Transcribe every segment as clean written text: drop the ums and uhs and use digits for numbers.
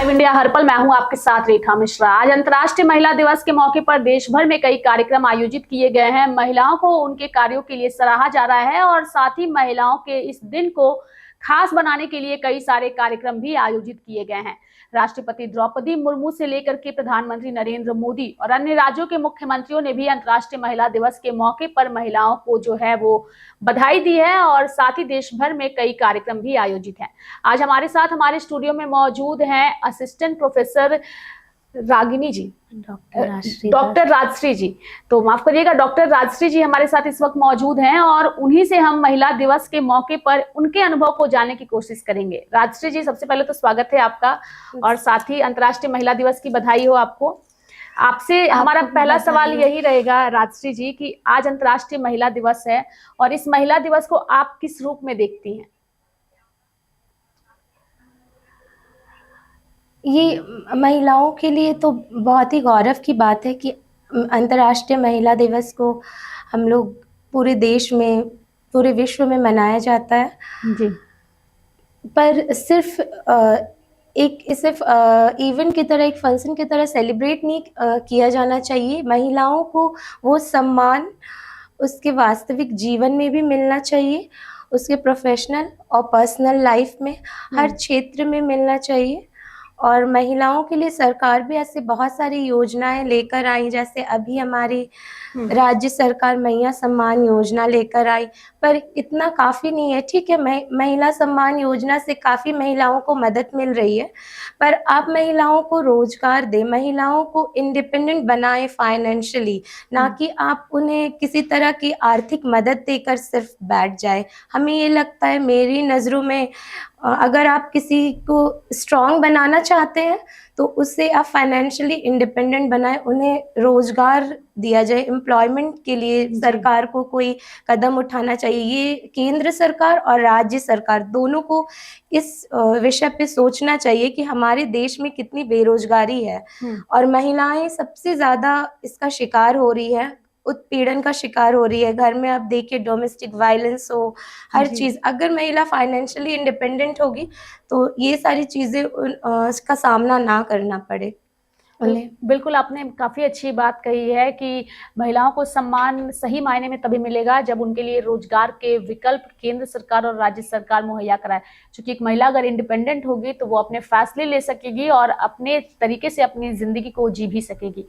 Live India हर पल, मैं हूं आपके साथ रेखा मिश्रा। आज अंतर्राष्ट्रीय महिला दिवस के मौके पर देश भर में कई कार्यक्रम आयोजित किए गए हैं। महिलाओं को उनके कार्यों के लिए सराहा जा रहा है और साथ ही महिलाओं के इस दिन को खास बनाने के लिए कई सारे कार्यक्रम भी आयोजित किए गए हैं। राष्ट्रपति द्रौपदी मुर्मू से लेकर के प्रधानमंत्री नरेंद्र मोदी और अन्य राज्यों के मुख्यमंत्रियों ने भी अंतर्राष्ट्रीय महिला दिवस के मौके पर महिलाओं को जो है वो बधाई दी है और साथ ही देश भर में कई कार्यक्रम भी आयोजित हैं। आज हमारे साथ हमारे स्टूडियो में मौजूद हैं असिस्टेंट प्रोफेसर रागिनी जी, डॉक्टर राजश्री जी, तो माफ करिएगा, डॉक्टर राजश्री जी हमारे साथ इस वक्त मौजूद हैं और उन्हीं से हम महिला दिवस के मौके पर उनके अनुभव को जानने की कोशिश करेंगे। राजश्री जी, सबसे पहले तो स्वागत है आपका और साथ ही अंतर्राष्ट्रीय महिला दिवस की बधाई हो आपको। आपसे हमारा पहला सवाल यही रहेगा राजश्री जी कि आज अंतर्राष्ट्रीय महिला दिवस है और इस महिला दिवस को आप किस रूप में देखती हैं? ये महिलाओं के लिए तो बहुत ही गौरव की बात है कि अंतर्राष्ट्रीय महिला दिवस को हम लोग पूरे देश में, पूरे विश्व में मनाया जाता है जी। पर सिर्फ इवेंट की तरह, एक फंक्शन की तरह सेलिब्रेट नहीं किया जाना चाहिए। महिलाओं को वो सम्मान उसके वास्तविक जीवन में भी मिलना चाहिए, उसके प्रोफेशनल और पर्सनल लाइफ में हर क्षेत्र में मिलना चाहिए। और महिलाओं के लिए सरकार भी ऐसे बहुत सारी योजनाएं लेकर आई, जैसे अभी हमारी राज्य सरकार महिला सम्मान योजना लेकर आई, पर इतना काफ़ी नहीं है। ठीक है, महिला सम्मान योजना से काफ़ी महिलाओं को मदद मिल रही है, पर आप महिलाओं को रोजगार दें, महिलाओं को इंडिपेंडेंट बनाएं फाइनेंशियली, ना कि आप उन्हें किसी तरह की आर्थिक मदद देकर सिर्फ बैठ जाए। हमें ये लगता है, मेरी नज़रों में, अगर आप किसी को स्ट्रॉन्ग बनाना चाहते हैं तो उससे आप फाइनेंशियली इंडिपेंडेंट बनाएं, उन्हें रोजगार दिया जाए। एम्प्लॉयमेंट के लिए सरकार को कोई कदम उठाना चाहिए। ये केंद्र सरकार और राज्य सरकार दोनों को इस विषय पे सोचना चाहिए कि हमारे देश में कितनी बेरोजगारी है और महिलाएं सबसे ज़्यादा इसका शिकार हो रही है, उत्पीड़न का शिकार हो रही है। घर में आप देखिए, डोमेस्टिक वायलेंस हो, हर चीज़। अगर महिला फाइनेंशियली इंडिपेंडेंट होगी तो ये सारी चीज़ें का सामना ना करना पड़े उन्हें। बिल्कुल, आपने काफ़ी अच्छी बात कही है कि महिलाओं को सम्मान सही मायने में तभी मिलेगा जब उनके लिए रोजगार के विकल्प केंद्र सरकार और राज्य सरकार मुहैया कराए। क्योंकि एक महिला अगर इंडिपेंडेंट होगी तो वो अपने फैसले ले सकेगी और अपने तरीके से अपनी जिंदगी को जी भी सकेगी।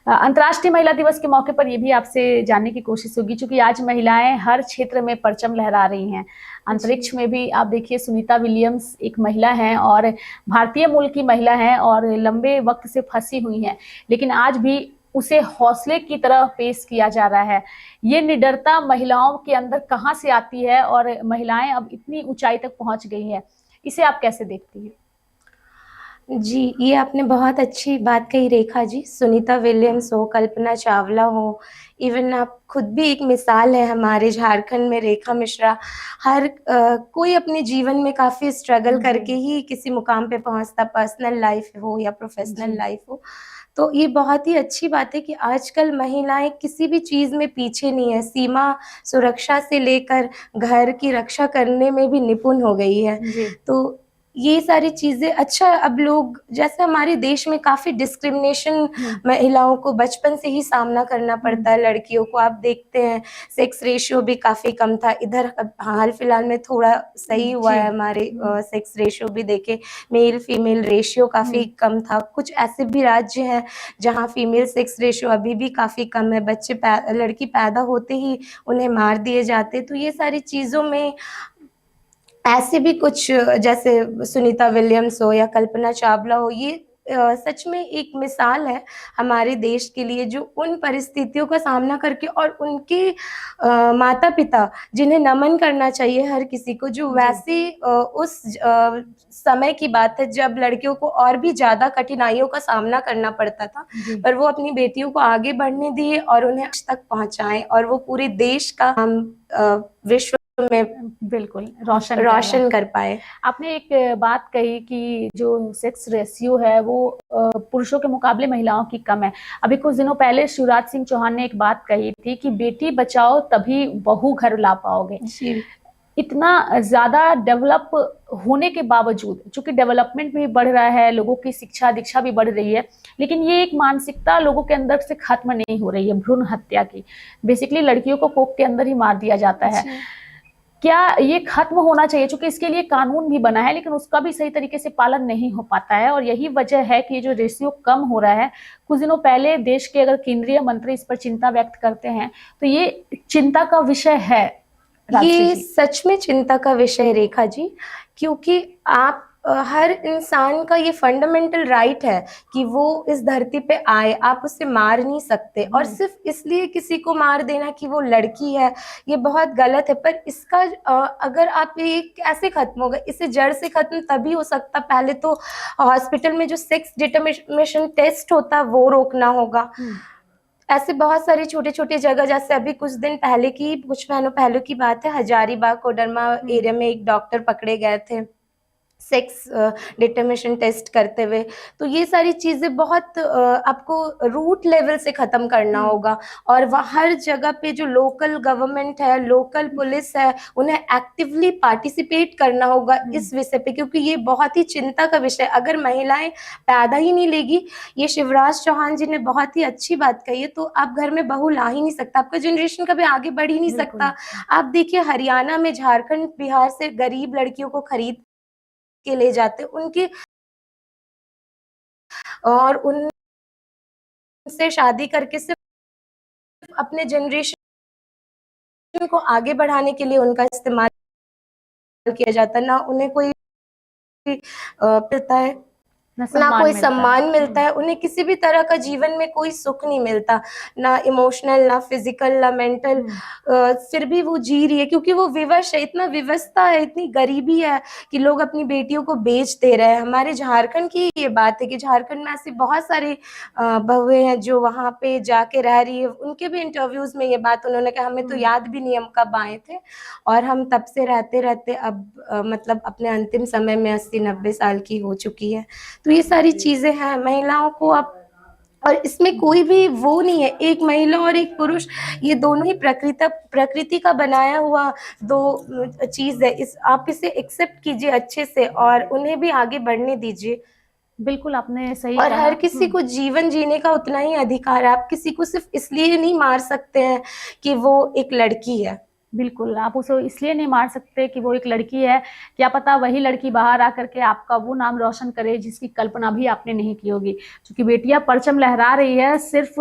अंतर्राष्ट्रीय महिला दिवस के मौके पर ये भी आपसे जानने की कोशिश होगी, क्योंकि आज महिलाएं हर क्षेत्र में परचम लहरा रही हैं। अंतरिक्ष में भी आप देखिए, सुनीता विलियम्स एक महिला हैं और भारतीय मूल की महिला हैं और लंबे वक्त से फंसी हुई हैं, लेकिन आज भी उसे हौसले की तरह पेश किया जा रहा है। ये निडरता महिलाओं के अंदर कहाँ से आती है और महिलाएं अब इतनी ऊंचाई तक पहुंच गई है, इसे आप कैसे देखती हैं? जी, ये आपने बहुत अच्छी बात कही रेखा जी। सुनीता विलियम्स हो, कल्पना चावला हो, इवन आप खुद भी एक मिसाल है हमारे झारखंड में, रेखा मिश्रा। हर कोई अपने जीवन में काफ़ी स्ट्रगल करके ही किसी मुकाम पे पहुंचता, पर्सनल लाइफ हो या प्रोफेशनल लाइफ हो। तो ये बहुत ही अच्छी बात है कि आजकल महिलाएं किसी भी चीज़ में पीछे नहीं है। सीमा सुरक्षा से लेकर घर की रक्षा करने में भी निपुण हो गई है। तो ये सारी चीज़ें, अच्छा, अब लोग, जैसे हमारे देश में काफ़ी डिस्क्रिमिनेशन महिलाओं को बचपन से ही सामना करना पड़ता है। लड़कियों को आप देखते हैं, सेक्स रेशियो भी काफ़ी कम था। इधर हाल फिलहाल में थोड़ा सही हुआ है, हमारे सेक्स रेशियो भी देखे, मेल फीमेल रेशियो काफ़ी कम था। कुछ ऐसे भी राज्य हैं जहाँ फीमेल सेक्स रेशियो अभी भी काफ़ी कम है, बच्चे लड़की पैदा होते ही उन्हें मार दिए जाते। तो ये सारी चीज़ों में ऐसे भी कुछ, जैसे सुनीता विलियम्स हो या कल्पना चावला हो, ये सच में एक मिसाल है हमारे देश के लिए, जो उन परिस्थितियों का सामना करके, और उनके माता पिता, जिन्हें नमन करना चाहिए हर किसी को, जो वैसे उस समय की बात है जब लड़कियों को और भी ज़्यादा कठिनाइयों का सामना करना पड़ता था, पर वो अपनी बेटियों को आगे बढ़ने दिए और उन्हें आज तक पहुँचाएं, और वो पूरे देश का हम विश्व में बिल्कुल रोशन कर पाए। आपने एक बात कही कि जो सेक्स रेशियो है वो पुरुषों के मुकाबले महिलाओं की कम है। अभी कुछ दिनों पहले शिवराज सिंह चौहान ने एक बात कही थी कि बेटी बचाओ तभी बहू घर ला पाओगे। इतना ज़्यादा डेवलप होने के बावजूद, चूँकि डेवलपमेंट भी बढ़ रहा है, लोगों की शिक्षा दीक्षा भी बढ़ रही है, लेकिन ये एक मानसिकता लोगों के अंदर से खत्म नहीं हो रही है, भ्रूण हत्या की। बेसिकली लड़कियों को कोख के अंदर ही मार दिया जाता है। जी। क्या ये खत्म होना चाहिए? चूँकि इसके लिए कानून भी बना है, लेकिन उसका भी सही तरीके से पालन नहीं हो पाता है, और यही वजह है कि ये जो रेशियो कम हो रहा है। कुछ दिनों पहले देश के अगर केंद्रीय मंत्री इस पर चिंता व्यक्त करते हैं, तो ये चिंता का विषय है, राजश्री ये जी। सच में चिंता का विषय है रेखा जी, क्योंकि आप हर इंसान का ये फंडामेंटल राइट है कि वो इस धरती पे आए, आप उसे मार नहीं सकते। और सिर्फ इसलिए किसी को मार देना कि वो लड़की है, ये बहुत गलत है। पर इसका अगर आप ये कैसे खत्म होगा, इसे जड़ से खत्म तभी हो सकता, पहले तो हॉस्पिटल में जो सेक्स डिटरमिनेशन टेस्ट होता है वो रोकना होगा। ऐसे बहुत सारी छोटे छोटे जगह, जैसे अभी कुछ दिन पहले की, कुछ महीनों पहले की बात है, हजारीबाग कोडरमा एरिया में एक डॉक्टर पकड़े गए थे सेक्स डिटरमिनेशन टेस्ट करते हुए। तो ये सारी चीज़ें बहुत आपको रूट लेवल से ख़त्म करना होगा। और वह हर जगह पे जो लोकल गवर्नमेंट है, लोकल पुलिस है, उन्हें एक्टिवली पार्टिसिपेट करना होगा इस विषय पे, क्योंकि ये बहुत ही चिंता का विषय। अगर महिलाएं पैदा ही नहीं लेगी, ये शिवराज चौहान जी ने बहुत ही अच्छी बात कही है, तो आप घर में बहू ला ही नहीं सकता, आपका जनरेशन कभी आगे बढ़ ही नहीं सकता। आप देखिए हरियाणा में, झारखंड बिहार से गरीब लड़कियों को खरीद के ले जाते उनके, और उनसे शादी करके सिर्फ अपने जनरेशन को आगे बढ़ाने के लिए उनका इस्तेमाल किया जाता है। ना उन्हें कोई मिलता है, ना कोई सम्मान मिलता है, उन्हें किसी भी तरह का जीवन में कोई सुख नहीं मिलता, ना इमोशनल, ना फिजिकल, ना मेंटल। फिर भी वो जी रही है क्योंकि वो विवश है, इतना विवशता है, इतनी गरीबी है कि लोग अपनी बेटियों को बेच दे रहे हैं। हमारे झारखंड की ये बात है कि झारखंड में ऐसी बहुत सारी बहुएं हैं जो वहाँ पे जाके रह रही है। उनके भी इंटरव्यूज में ये बात उन्होंने कहा, हमें तो याद भी नहीं हम कब आए थे, और हम तब से रहते रहते अब मतलब अपने अंतिम समय में 80-90 साल की हो चुकी है। तो ये सारी चीज़ें हैं महिलाओं को अब, और इसमें कोई भी वो नहीं है, एक महिला और एक पुरुष, ये दोनों ही प्रकृति का बनाया हुआ दो चीज़ है। इस आप इसे एक्सेप्ट कीजिए अच्छे से और उन्हें भी आगे बढ़ने दीजिए। बिल्कुल आपने सही और कहा। हर किसी को जीवन जीने का उतना ही अधिकार है। आप किसी को सिर्फ इसलिए नहीं मार सकते हैं कि वो एक लड़की है। बिल्कुल, आप उसे इसलिए नहीं मार सकते कि वो एक लड़की है, क्या पता वही लड़की बाहर आकर के आपका वो नाम रोशन करे जिसकी कल्पना भी आपने नहीं की होगी। क्योंकि बेटियां परचम लहरा रही है, सिर्फ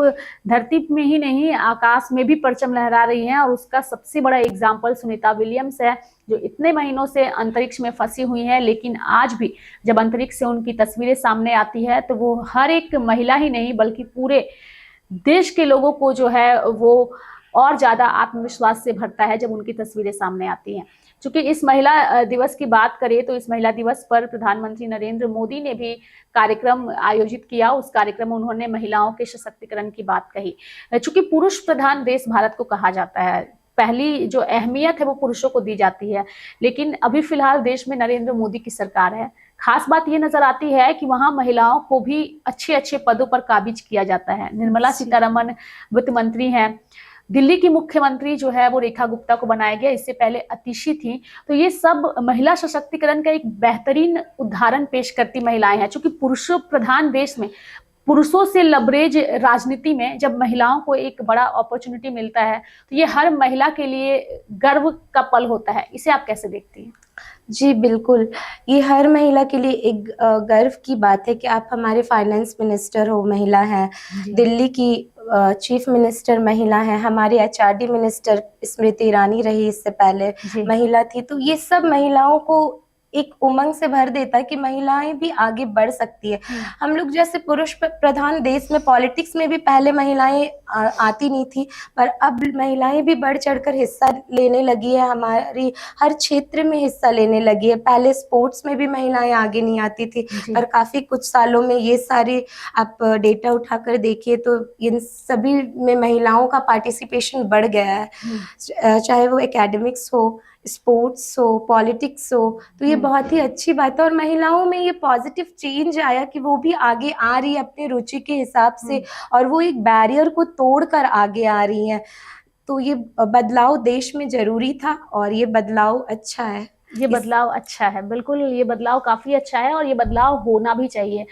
धरती में ही नहीं, आकाश में भी परचम लहरा रही हैं, और उसका सबसे बड़ा एग्जाम्पल सुनीता विलियम्स है, जो इतने महीनों से अंतरिक्ष में फंसी हुई हैं, लेकिन आज भी जब अंतरिक्ष से उनकी तस्वीरें सामने आती है तो वो हर एक महिला ही नहीं बल्कि पूरे देश के लोगों को जो है वो और ज्यादा आत्मविश्वास से भरता है जब उनकी तस्वीरें सामने आती हैं। चूंकि इस महिला दिवस की बात करें तो इस महिला दिवस पर प्रधानमंत्री नरेंद्र मोदी ने भी कार्यक्रम आयोजित किया। उस कार्यक्रम में उन्होंने महिलाओं के सशक्तिकरण की बात कही। चूंकि पुरुष प्रधान देश भारत को कहा जाता है, पहली जो अहमियत है वो पुरुषों को दी जाती है, लेकिन अभी फिलहाल देश में नरेंद्र मोदी की सरकार है। खास बात ये नजर आती है कि वहां महिलाओं को भी अच्छे अच्छे पदों पर काबिज किया जाता है। निर्मला सीतारमण वित्त मंत्री हैं, दिल्ली की मुख्यमंत्री जो है वो रेखा गुप्ता को बनाया गया, इससे पहले अतिशी थी। तो ये सब महिला सशक्तिकरण का एक बेहतरीन उदाहरण पेश करती महिलाएं हैं। चूंकि पुरुषों प्रधान देश में, पुरुषों से लबरेज राजनीति में जब महिलाओं को एक बड़ा अपॉर्चुनिटी मिलता है तो ये हर महिला के लिए गर्व का पल होता है। इसे आप कैसे देखती हैं? जी बिल्कुल, ये हर महिला के लिए एक गर्व की बात है कि आप हमारे फाइनेंस मिनिस्टर हो, महिला हैं, दिल्ली की चीफ मिनिस्टर महिला हैं, हमारे एचआरडी मिनिस्टर स्मृति ईरानी रही, इससे पहले महिला थी। तो ये सब महिलाओं को एक उमंग से भर देता है कि महिलाएं भी आगे बढ़ सकती है। हम लोग जैसे पुरुष प्रधान देश में पॉलिटिक्स में भी पहले महिलाएं आती नहीं थी, पर अब महिलाएं भी बढ़ चढ़कर हिस्सा लेने लगी है, हमारी हर क्षेत्र में हिस्सा लेने लगी है। पहले स्पोर्ट्स में भी महिलाएं आगे नहीं आती थी, पर काफी कुछ सालों में ये सारे आप डेटा उठाकर देखिए तो इन सभी में महिलाओं का पार्टिसिपेशन बढ़ गया है, चाहे वो एकेडमिक्स हो, स्पोर्ट्स हो, पॉलिटिक्स हो। तो ये बहुत ही अच्छी बात है, और महिलाओं में ये पॉजिटिव चेंज आया कि वो भी आगे आ रही है अपने रुचि के हिसाब से, और वो एक बैरियर को तोड़कर आगे आ रही हैं। तो ये बदलाव देश में ज़रूरी था और ये बदलाव अच्छा है। ये बदलाव अच्छा है, बिल्कुल ये बदलाव काफ़ी अच्छा है और ये बदलाव होना भी चाहिए।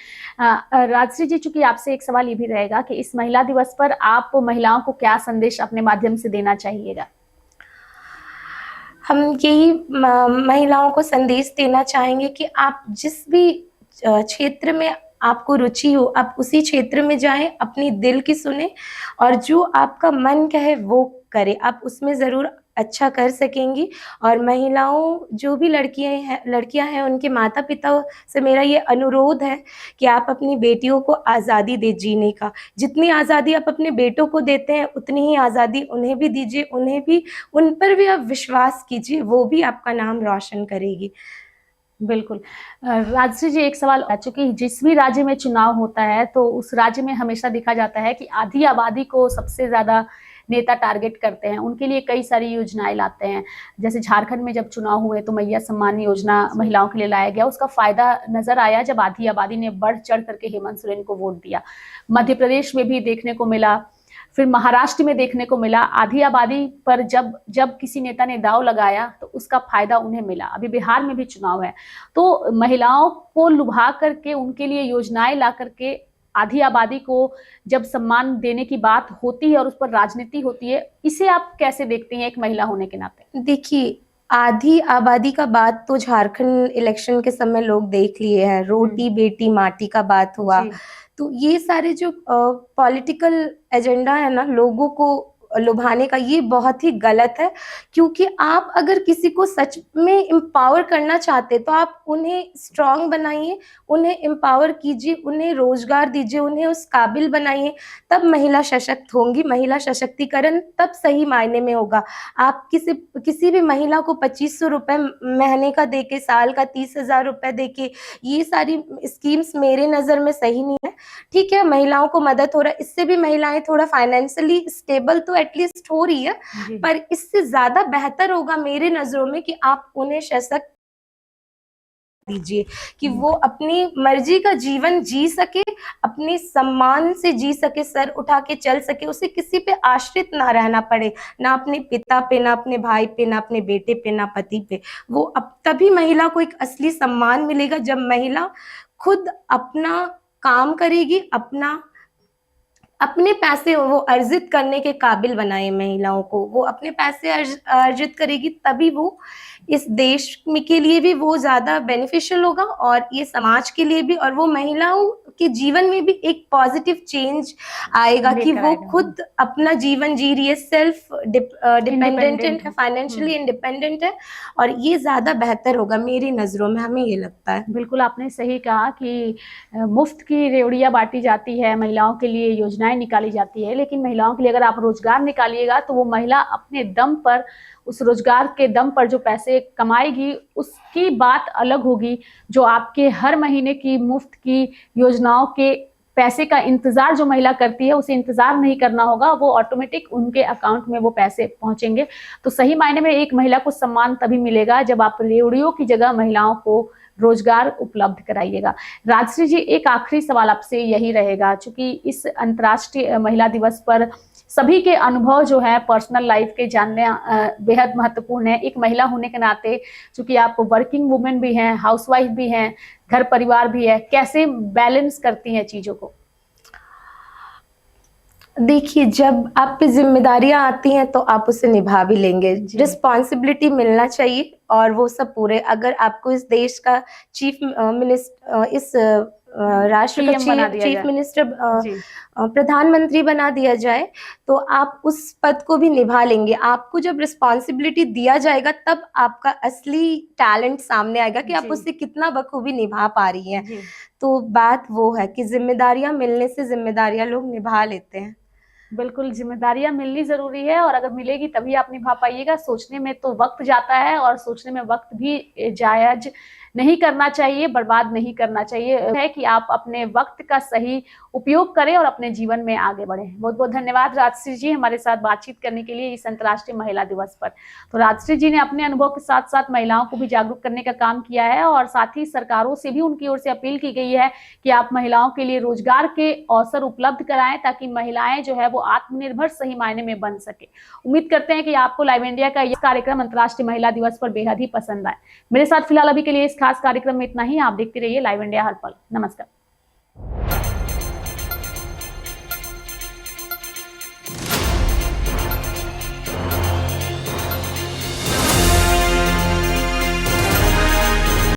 राजश्री जी, चूँकि आपसे एक सवाल ये भी रहेगा कि इस महिला दिवस पर आप महिलाओं को क्या संदेश अपने माध्यम से देना चाहिएगा? हम यही महिलाओं को संदेश देना चाहेंगे कि आप जिस भी क्षेत्र में आपको रुचि हो, आप उसी क्षेत्र में जाएँ, अपनी दिल की सुनें और जो आपका मन कहे वो करें। आप उसमें ज़रूर अच्छा कर सकेंगी। और महिलाओं जो भी लड़कियाँ हैं उनके माता-पिता से मेरा ये अनुरोध है कि आप अपनी बेटियों को आज़ादी दें जीने का। जितनी आज़ादी आप अपने बेटों को देते हैं उतनी ही आज़ादी उन्हें भी दीजिए, उन्हें भी उन पर भी आप विश्वास कीजिए, वो भी आपका नाम रोशन करेगी। बिल्कुल। राजश्री जी, एक सवाल, चूँकि जिस भी राज्य में चुनाव होता है तो उस राज्य में हमेशा देखा जाता है कि आधी आबादी को सबसे ज़्यादा नेता टारगेट करते हैं, उनके लिए कई सारी योजनाएँ लाते हैं। जैसे झारखंड में जब चुनाव हुए तो मैया सम्मान योजना महिलाओं के लिए लाया गया, उसका फ़ायदा नज़र आया जब आधी आबादी ने बढ़-चढ़ करके हेमंत सोरेन को वोट दिया। मध्य प्रदेश में भी देखने को मिला, फिर महाराष्ट्र में देखने को मिला, आधी आबादी पर जब किसी नेता ने दांव लगाया तो उसका फायदा उन्हें मिला। अभी बिहार में भी चुनाव है, तो महिलाओं को लुभा करके उनके लिए योजनाएं ला करके आधी आबादी को जब सम्मान देने की बात होती है और उस पर राजनीति होती है, इसे आप कैसे देखते हैं एक महिला होने के नाते? देखिए, आधी आबादी का बात तो झारखंड इलेक्शन के समय लोग देख लिए हैं, रोटी बेटी माटी का बात हुआ। जी। तो ये सारे जो पॉलिटिकल एजेंडा है ना लोगों को लुभाने का, ये बहुत ही गलत है। क्योंकि आप अगर किसी को सच में एम्पावर करना चाहते तो आप उन्हें स्ट्रॉन्ग बनाइए, उन्हें एम्पावर कीजिए, उन्हें रोजगार दीजिए, उन्हें उस काबिल बनाइए, तब महिला सशक्त होंगी। महिला सशक्तिकरण तब सही मायने में होगा। आप किसी भी महिला को 2500 रुपये महीने का देके, साल का 30,000 रुपये देके, ये सारी स्कीम्स मेरे नज़र में सही नहीं है। ठीक है, महिलाओं को मदद हो रहा है, इससे भी महिलाएं थोड़ा फाइनेंशियली स्टेबल तो एटलीस्ट हो रही है, पर इससे ज़्यादा बेहतर होगा मेरे नज़रों में कि आप उन्हें सशक्त दीजिए कि वो अपनी मर्जी का जीवन जी सके, अपने सम्मान से जी सके, सर उठा के चल सके, उसे किसी पे आश्रित ना रहना पड़े, ना अपने पिता पे, ना अपने भाई पे, ना अपने बेटे पे, ना पति पे। वो अब तभी महिला को एक असली सम्मान मिलेगा जब महिला खुद अपना काम करेगी, अपने पैसे वो अर्जित करने के काबिल बनाए महिलाओं को। वो अपने पैसे अर्जित करेगी तभी वो इस देश के लिए भी वो ज़्यादा बेनिफिशियल होगा और ये समाज के लिए भी, और वो महिलाओं के जीवन में भी एक पॉजिटिव चेंज आएगा कि वो खुद अपना जीवन जी रही है, सेल्फ डिपेंडेंट है, फाइनेंशियली इंडिपेंडेंट है, और ये ज़्यादा बेहतर होगा मेरी नज़रों में, हमें ये लगता है। बिल्कुल आपने सही कहा कि मुफ्त की रेवड़ियाँ बांटी जाती है, महिलाओं के लिए योजनाएं निकाली जाती है, लेकिन महिलाओं के लिए अगर आप रोजगार निकालिएगा तो वो महिला अपने दम पर, उस रोजगार के दम पर जो पैसे कमाएगी उसकी बात अलग होगी। जो आपके हर महीने की मुफ्त की योजनाओं के पैसे का इंतजार जो महिला करती है, उसे इंतजार नहीं करना होगा, वो ऑटोमेटिक उनके अकाउंट में वो पैसे पहुंचेंगे। तो सही मायने में एक महिला को सम्मान तभी मिलेगा जब आप रेवड़ियों की जगह महिलाओं को रोजगार उपलब्ध कराइएगा। राजश्री जी, एक आखिरी सवाल आपसे यही रहेगा, चूंकि इस अंतर्राष्ट्रीय महिला दिवस पर सभी के अनुभव जो है पर्सनल लाइफ के जानने बेहद महत्वपूर्ण है। एक महिला होने के नाते, चूंकि आप वर्किंग वुमेन भी हैं, हाउसवाइफ भी हैं, घर परिवार भी है, कैसे बैलेंस करती हैं चीजों को? देखिए, जब आप पे जिम्मेदारियां आती हैं तो आप उसे निभा भी लेंगे। रिस्पॉन्सिबिलिटी मिलना चाहिए और वो सब पूरे। अगर आपको इस देश का चीफ मिनिस्टर, इस राष्ट्र का चीफ मिनिस्टर, प्रधानमंत्री बना दिया जाए तो आप उस पद को भी निभा लेंगे। आपको जब रिस्पॉन्सिबिलिटी दिया जाएगा तब आपका असली टैलेंट सामने आएगा कि आप उसे कितना बखूबी निभा पा रही हैं। तो बात वो है कि जिम्मेदारियां मिलने से जिम्मेदारियां लोग निभा लेते हैं। बिल्कुल, जिम्मेदारियां मिलनी जरूरी है और अगर मिलेगी तभी आप निभा पाइएगा। सोचने में तो वक्त जाता है और सोचने में वक्त भी जायज नहीं करना चाहिए, बर्बाद नहीं करना चाहिए। है कि आप अपने वक्त का सही उपयोग करें और अपने जीवन में आगे बढ़ें। बहुत बहुत धन्यवाद राजश्री जी हमारे साथ बातचीत करने के लिए इस अंतर्राष्ट्रीय महिला दिवस पर। तो राजश्री जी ने अपने अनुभव के साथ साथ महिलाओं को भी जागरूक करने का काम किया है और साथ ही सरकारों से भी उनकी ओर से अपील की गई है कि आप महिलाओं के लिए रोजगार के अवसर उपलब्ध कराएं ताकि महिलाएं जो है वो आत्मनिर्भर सही मायने में बन सके। उम्मीद करते हैं कि आपको लाइव इंडिया का यह कार्यक्रम अंतर्राष्ट्रीय महिला दिवस पर बेहद ही पसंद आए। मेरे साथ फिलहाल अभी के लिए इस खास कार्यक्रम में इतना ही। आप देखते रहिए लाइव इंडिया हर पल। नमस्कार।